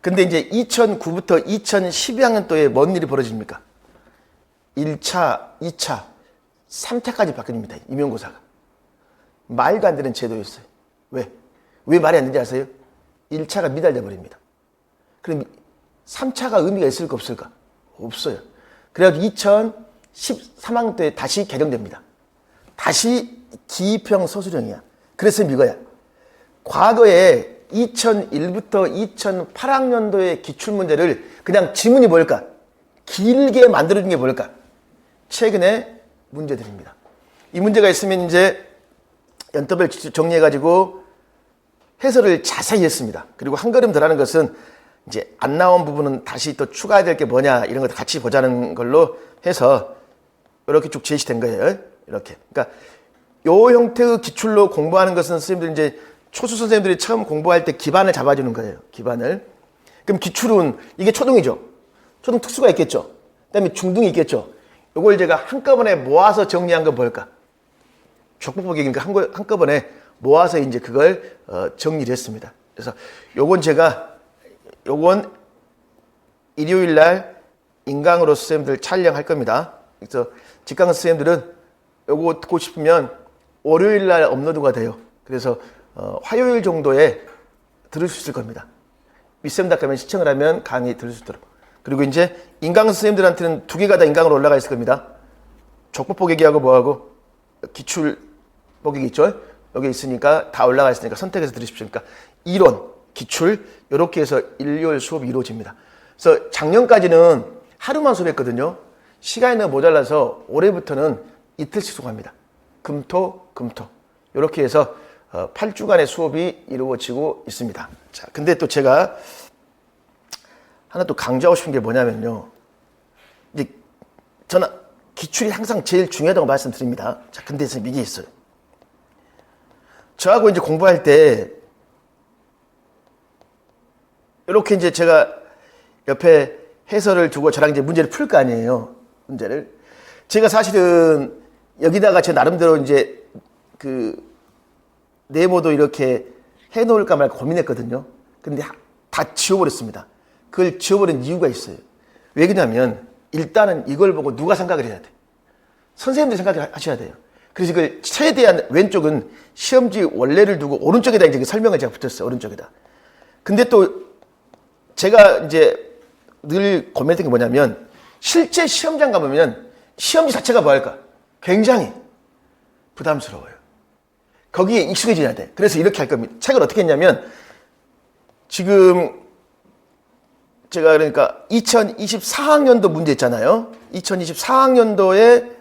근데 이제 2009부터 2012학년도에 뭔 일이 벌어집니까? 1차, 2차, 3차까지 바뀝니다. 임용고사가. 말도 안 되는 제도였어요. 왜? 왜 말이 안 되는지 아세요? 1차가 미달돼 버립니다. 그럼 3차가 의미가 있을까 없을까? 없어요. 그래가지고 2013학년 때 다시 개정됩니다. 다시 기평 서술형이야. 그래서 이거야. 과거에 2001부터 2008학년도의 기출문제를 그냥 지문이 뭘까? 길게 만들어준 게 뭘까? 최근에 문제들입니다. 이 문제가 있으면 이제 연도별 정리해가지고 해설을 자세히 했습니다. 그리고 한 걸음 더 하는 것은 이제 안 나온 부분은 다시 또 추가해야 될 게 뭐냐 이런 것도 같이 보자는 걸로 해서 이렇게 쭉 제시된 거예요. 이렇게. 그러니까 요 형태의 기출로 공부하는 것은 선생님들 이제 초수 선생님들이 처음 공부할 때 기반을 잡아주는 거예요. 기반을. 그럼 기출은 이게 초등이죠. 초등 특수가 있겠죠. 그다음에 중등이 있겠죠. 요걸 제가 한꺼번에 모아서 정리한 건 뭘까? 족보법이니까 한꺼번에 모아서 이제 그걸 정리를 했습니다. 그래서 요건 일요일 날 인강으로 선생님들 촬영할 겁니다. 그래서 직강 선생님들은 요거 듣고 싶으면 월요일 날 업로드가 돼요. 그래서 화요일 정도에 들을 수 있을 겁니다. 윗쌤닷컴에 시청을 하면 강의 들을 수 있도록. 그리고 이제 인강 선생님들한테는 2개가 다 인강으로 올라가 있을 겁니다. 족보 보기하고 뭐하고 기출 보기 있죠. 여기 있으니까 다 올라가 있으니까 선택해서 들으십시오. 그러니까 이론, 기출 이렇게 해서 일요일 수업이 이루어집니다. 그래서 작년까지는 하루만 수업했거든요. 시간이 너무 모자라서 올해부터는 이틀씩 수업합니다. 금토 이렇게 해서 8주간의 수업이 이루어지고 있습니다. 자, 근데 또 제가 하나 또 강조하고 싶은 게 뭐냐면요. 이제 저는 기출이 항상 제일 중요하다고 말씀드립니다. 자, 근데 이게 있어요. 저하고 이제 공부할 때 이렇게 이제 제가 옆에 해설을 두고 저랑 이제 문제를 풀 거 아니에요. 문제를. 제가 사실은 여기다가 제 나름대로 이제 그 네모도 이렇게 해놓을까 말까 고민했거든요. 근데 다 지워버렸습니다. 그걸 지워버린 이유가 있어요. 왜 그러냐면 일단은 이걸 보고 누가 생각을 해야 돼? 선생님들이 생각을 하셔야 돼요. 그래서 이걸 최대한 왼쪽은 시험지 원래를 두고 오른쪽에다 이제 설명을 제가 붙였어요. 오른쪽에다. 근데 또 제가 이제 늘 고민했던 게 뭐냐면 실제 시험장 가보면 시험지 자체가 뭐할까? 굉장히 부담스러워요. 거기에 익숙해져야 돼. 그래서 이렇게 할 겁니다. 책을 어떻게 했냐면 지금 제가 그러니까 2024학년도 문제 있잖아요. 2024학년도에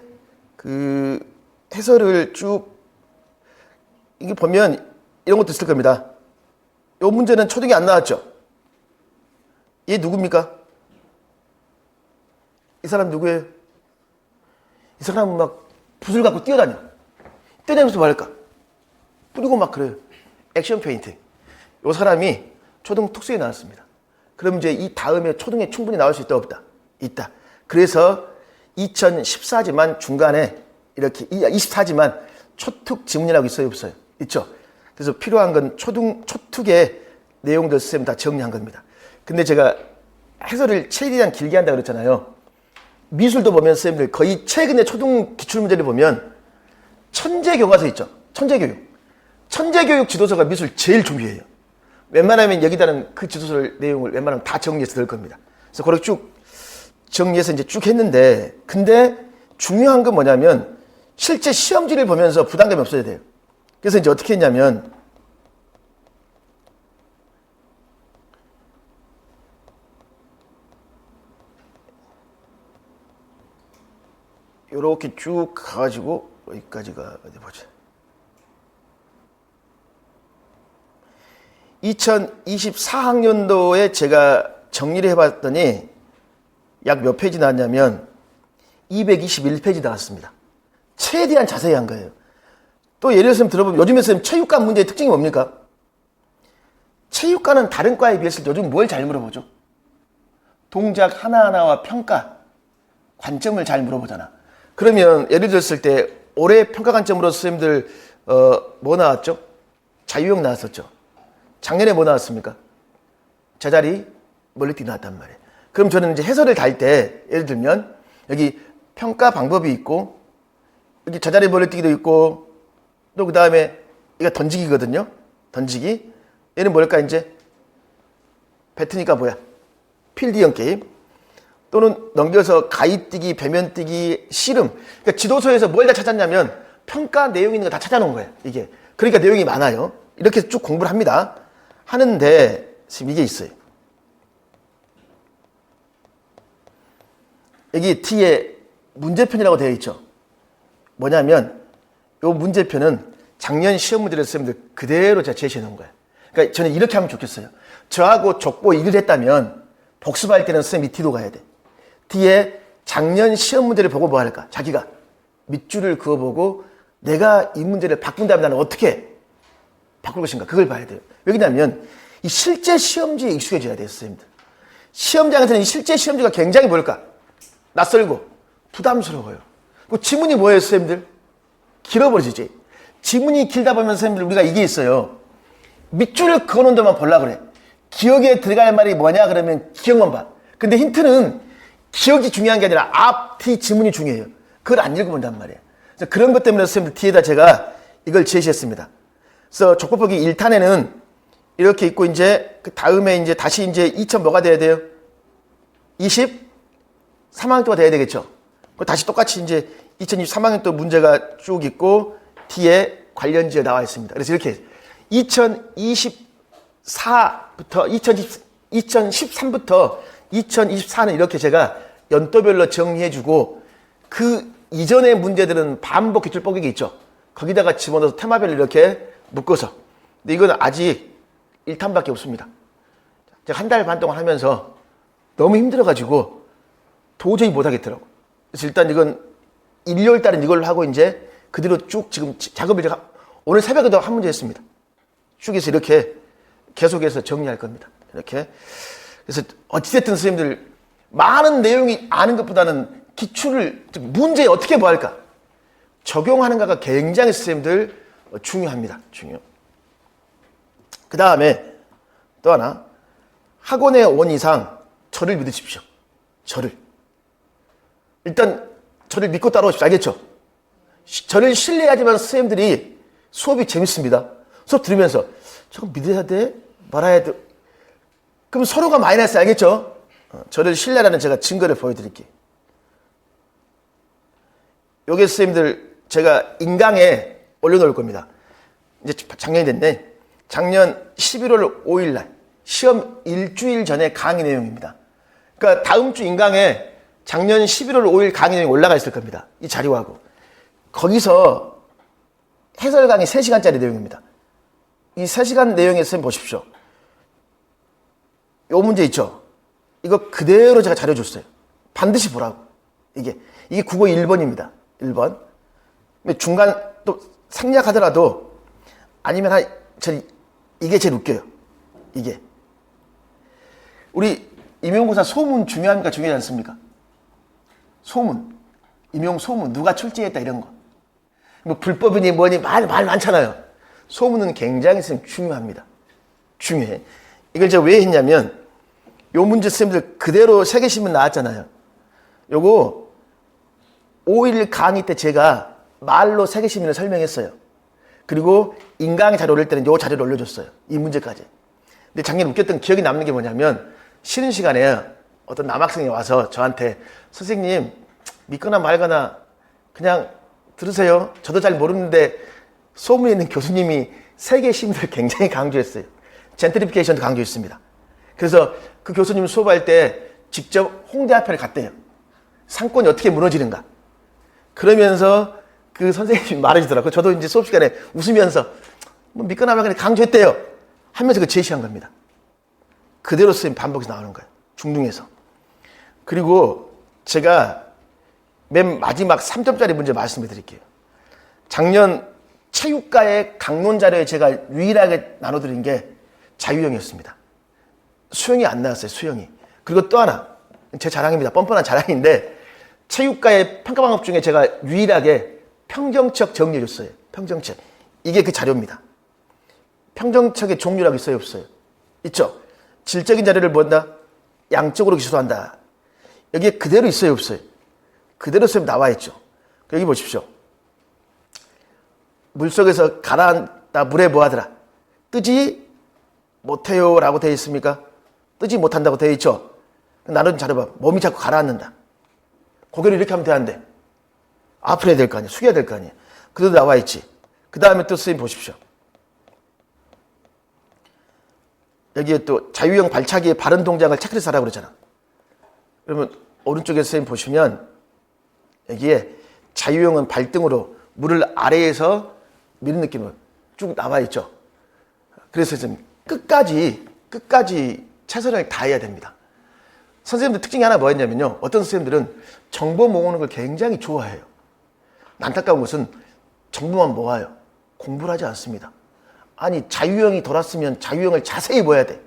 그 해설을 쭉 이게 보면 이런 것도 있을 겁니다. 이 문제는 초등이 안 나왔죠. 얘 누굽니까? 이 사람 누구예요? 이 사람은 막 붓을 갖고 뛰어다녀. 뛰어다니면서 뭐 할까? 뿌리고 막 그래요. 액션 페인팅. 이 사람이 초등 특수에 나왔습니다. 그럼 이제 이 다음에 초등에 충분히 나올 수 있다 없다? 있다. 그래서 2014지만 중간에 이렇게 24지만 초특 지문이라고 있어요 없어요? 있죠. 그래서 필요한 건 초특의 내용들 쌤 다 정리한 겁니다. 근데 제가 해설을 최대한 길게 한다고 그랬잖아요. 미술도 보면 쌤들 거의 최근에 초등 기출문제를 보면 천재 교과서 있죠. 천재교육. 천재교육 지도서가 미술 제일 중요해요. 웬만하면 여기다는 그 지도서 내용을 웬만하면 다 정리해서 넣을 겁니다. 그래서 그렇게 쭉 정리해서 이제 쭉 했는데, 근데 중요한 건 뭐냐면 실제 시험지를 보면서 부담감이 없어야 돼요. 그래서 이제 어떻게 했냐면 요렇게 쭉 가가지고 여기까지가 어디 보자. 2024학년도에 제가 정리를 해봤더니 약 몇 페이지 나왔냐면 221페이지 나왔습니다. 최대한 자세히 한 거예요. 또 예를 들어서 들어보면 요즘에 선생님 체육과 문제의 특징이 뭡니까? 체육과는 다른 과에 비해서 요즘 뭘 잘 물어보죠? 동작 하나하나와 평가, 관점을 잘 물어보잖아. 그러면 예를 들었을 때 올해 평가 관점으로 선생님들 뭐 나왔죠? 자유형 나왔었죠. 작년에 뭐 나왔습니까? 제자리 멀리뛰기 나왔단 말이에요. 그럼 저는 이제 해설을 달 때 예를 들면 여기 평가 방법이 있고 여기 제자리 멀리뛰기도 있고 또 그 다음에 이거 던지기거든요. 던지기. 얘는 뭘까 이제 뱉으니까 뭐야? 필드형 게임. 또는 넘겨서 가위뛰기, 배면뛰기, 씨름. 그러니까 지도서에서 뭘 다 찾았냐면 평가 내용 있는 거 다 찾아놓은 거예요. 이게. 그러니까 내용이 많아요. 이렇게 쭉 공부를 합니다. 하는데 지금 이게 있어요. 여기 뒤에 문제편이라고 되어 있죠. 뭐냐면 이 문제편은 작년 시험 문제를 선생님들 그대로 제가 제시해 놓은 거예요. 그러니까 저는 이렇게 하면 좋겠어요. 저하고 족보 일을 했다면 복습할 때는 선생님이 뒤로 가야 돼. 뒤에 작년 시험 문제를 보고 뭐 할까? 자기가 밑줄을 그어보고 내가 이 문제를 바꾼다면 나는 어떻게 바꿀 것인가? 그걸 봐야 돼요. 왜냐하면 이 실제 시험지에 익숙해져야 돼요, 선생님들. 시험장에서는 이 실제 시험지가 굉장히 뭘까? 낯설고 부담스러워요. 그 지문이 뭐예요, 선생님들? 길어버리지. 지문이 길다 보면 선생님들 우리가 이게 있어요. 밑줄을 그어놓은 데만 보려고 그래. 기억에 들어갈 말이 뭐냐 그러면 기억만 봐. 근데 힌트는 기억이 중요한 게 아니라 앞, 뒤 지문이 중요해요. 그걸 안 읽어본단 말이에요. 그래서 그런 것 때문에 선생님들 뒤에다 제가 이걸 제시했습니다. 그래서 족보보기 1탄에는 이렇게 있고 이제 그 다음에 이제 다시 이제 2000 뭐가 돼야 돼요? 23학년도가 돼야 되겠죠. 다시 똑같이 이제 2023학년도 문제가 쭉 있고 뒤에 관련지에 나와 있습니다. 그래서 이렇게 2024부터 2013부터 2024는 이렇게 제가 연도별로 정리해주고 그 이전의 문제들은 반복 기출 뽀개기 있죠. 거기다가 집어넣어서 테마별로 이렇게 묶어서. 근데 이건 아직 1탄밖에 없습니다. 제가 한 달 반 동안 하면서 너무 힘들어가지고 도저히 못하겠더라고. 그래서 일단 이건 일요일 달은 이걸로 하고 이제 그대로 쭉 지금 작업을 제가 오늘 새벽에도 한 문제 했습니다. 쭉 해서 이렇게 계속해서 정리할 겁니다. 이렇게. 그래서 어찌됐든 선생님들 많은 내용이 아는 것보다는 기출을, 즉 문제에 어떻게 뭐 할까? 적용하는가가 굉장히 선생님들 중요합니다. 중요. 그 다음에 또 하나. 학원에 온 이상 저를 믿으십시오. 저를. 일단 저를 믿고 따라오십시오. 알겠죠? 저를 신뢰하지만 선생님들이 수업이 재밌습니다. 수업 들으면서 저거 믿어야 돼? 말아야 돼? 그럼 서로가 마이너스. 알겠죠? 저를 신뢰라는 제가 증거를 보여드릴게요. 요게 선생님들 제가 인강에 올려놓을 겁니다. 이제 작년이 됐네. 작년 11월 5일 날 시험 일주일 전에 강의 내용입니다. 그러니까 다음 주 인강에 작년 11월 5일 강의 내용이 올라가 있을 겁니다. 이 자료하고. 거기서 해설 강의 3시간짜리 내용입니다. 이 3시간 내용에 선생님 보십시오. 요 문제 있죠? 이거 그대로 제가 자료 줬어요. 반드시 보라고. 이게 국어 1번입니다. 1번. 중간 또 생략하더라도 아니면 이게 제일 웃겨요. 이게. 우리 임용고사 소문 중요합니까? 중요하지 않습니까? 소문. 임용 소문. 누가 출제했다 이런 거. 뭐 불법이니 뭐니 말 많잖아요. 소문은 굉장히 중요합니다. 중요해. 이걸 제가 왜 했냐면 요 문제 선생님들 그대로 세계신문 나왔잖아요. 요거 5일 강의 때 제가 말로 세계시민을 설명했어요. 그리고 인강의 자료 올릴 때는 요 자료를 올려줬어요. 이 문제까지. 근데 작년 웃겼던 기억이 남는 게 뭐냐면 쉬는 시간에 어떤 남학생이 와서 저한테 선생님 믿거나 말거나 그냥 들으세요. 저도 잘 모르는데 소문에 있는 교수님이 세계 시민을 굉장히 강조했어요. 젠트리피케이션도 강조했습니다. 그래서 그 교수님 수업할 때 직접 홍대 앞에를 갔대요. 상권이 어떻게 무너지는가. 그러면서 그 선생님이 말해주더라고요. 저도 이제 수업 시간에 웃으면서 뭐 믿거나 말거나 강조했대요. 하면서 그 제시한 겁니다. 그대로 선생님 반복해서 나오는 거예요. 중등에서. 그리고 제가 맨 마지막 3점짜리 문제 말씀해 드릴게요. 작년 체육과의 강론 자료에 제가 유일하게 나눠드린 게 자유형이었습니다. 수영이 안 나왔어요. 수영이. 그리고 또 하나 제 자랑입니다. 뻔뻔한 자랑인데 체육과의 평가 방법 중에 제가 유일하게 평정척 정리해줬어요. 평정척. 이게 그 자료입니다. 평정척의 종류라고 있어요? 없어요? 있죠? 질적인 자료를 뭔다? 양쪽으로 기술한다. 여기에 그대로 있어요? 없어요? 그대로 쓰면 나와 있죠. 여기 보십시오. 물속에서 가라앉다 물에 뭐하더라? 뜨지 못해요 라고 되어 있습니까? 뜨지 못한다고 되어 있죠. 나는 잘해봐. 몸이 자꾸 가라앉는다. 고개를 이렇게 하면 되는데 앞으로 해야 될 거 아니야. 숙여야 될 거 아니야. 그래도 나와 있지. 그 다음에 또 선생님 보십시오. 여기에 또 자유형 발차기의 바른 동작을 체크리스트 하라고 그러잖아. 그러면 오른쪽에 선생님 보시면 여기에 자유형은 발등으로 물을 아래에서 미는 느낌으로 쭉 나와 있죠. 그래서 좀 끝까지 최선을 다해야 됩니다. 선생님들 특징이 하나 뭐였냐면요. 어떤 선생님들은 정보 모으는 걸 굉장히 좋아해요. 안타까운 것은 정보만 모아요. 공부를 하지 않습니다. 아니 자유형이 돌았으면 자유형을 자세히 모아야 돼.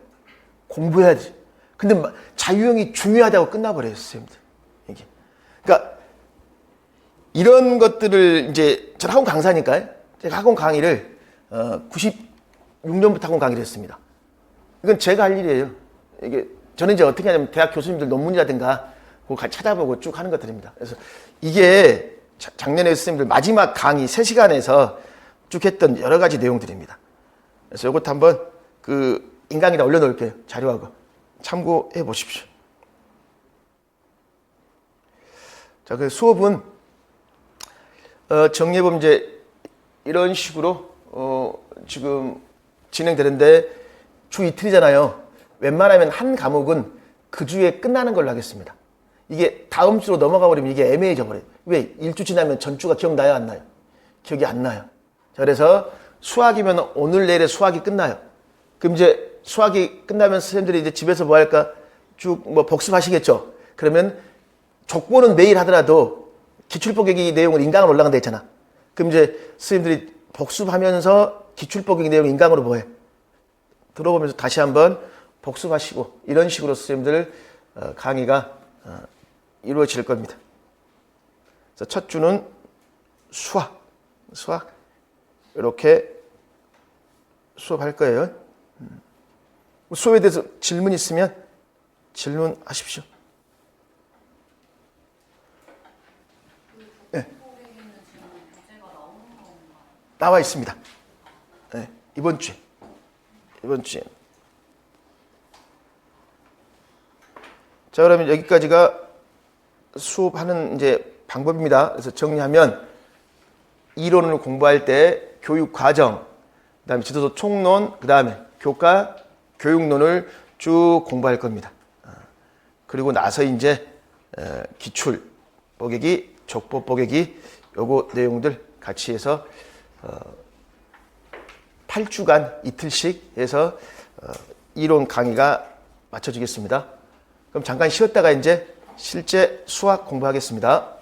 공부해야지. 근데 자유형이 중요하다고 끝나버려요. 선생님들. 이게. 그러니까 이런 것들을 이제 저는 학원 강사니까요. 제가 학원 강의를 96년부터 학원 강의를 했습니다. 이건 제가 할 일이에요. 이게 저는 이제 어떻게 하냐면 대학 교수님들 논문이라든가 그거 같이 찾아보고 쭉 하는 것들입니다. 그래서 이게 작년에 선생님들 마지막 강의 3시간에서 쭉 했던 여러 가지 내용들입니다. 그래서 이것도 한번 그 인강에다 올려놓을게요. 자료하고 참고해 보십시오. 자, 그 수업은 정리해보면 이제 이런 식으로 지금 진행되는데 주 이틀이잖아요. 웬만하면 한 과목은 그 주에 끝나는 걸로 하겠습니다. 이게 다음 주로 넘어가 버리면 이게 애매해져 버려요. 왜? 일주 지나면 전주가 기억나요? 안 나요? 기억이 안 나요. 자, 그래서 수학이면 오늘 내일에 수학이 끝나요. 그럼 이제 수학이 끝나면 선생님들이 이제 집에서 뭐 할까? 쭉 뭐 복습하시겠죠? 그러면 족보는 매일 하더라도 기출법계기 내용을 인강으로 올라간다 했잖아. 그럼 이제 선생님들이 복습하면서 기출법계기 내용 인강으로 뭐해? 들어보면서 다시 한번 복습하시고 이런 식으로 선생님들 강의가 이루어질 겁니다. 그래서 첫 주는 수학 이렇게 수업할 거예요. 수업에 대해서 질문 있으면 질문하십시오. 네. 나와 있습니다. 네. 이번 주에. 자, 그러면 여기까지가 수업하는 이제 방법입니다. 그래서 정리하면 이론을 공부할 때 교육 과정, 그다음에 지도서 총론, 그다음에 교과, 교육론을 쭉 공부할 겁니다. 그리고 나서 이제 기출, 뽀개기, 족보 뽀개기 요거 내용들 같이 해서 8주간 이틀씩 해서 이론 강의가 마쳐지겠습니다. 그럼 잠깐 쉬었다가 이제 실제 수학 공부하겠습니다.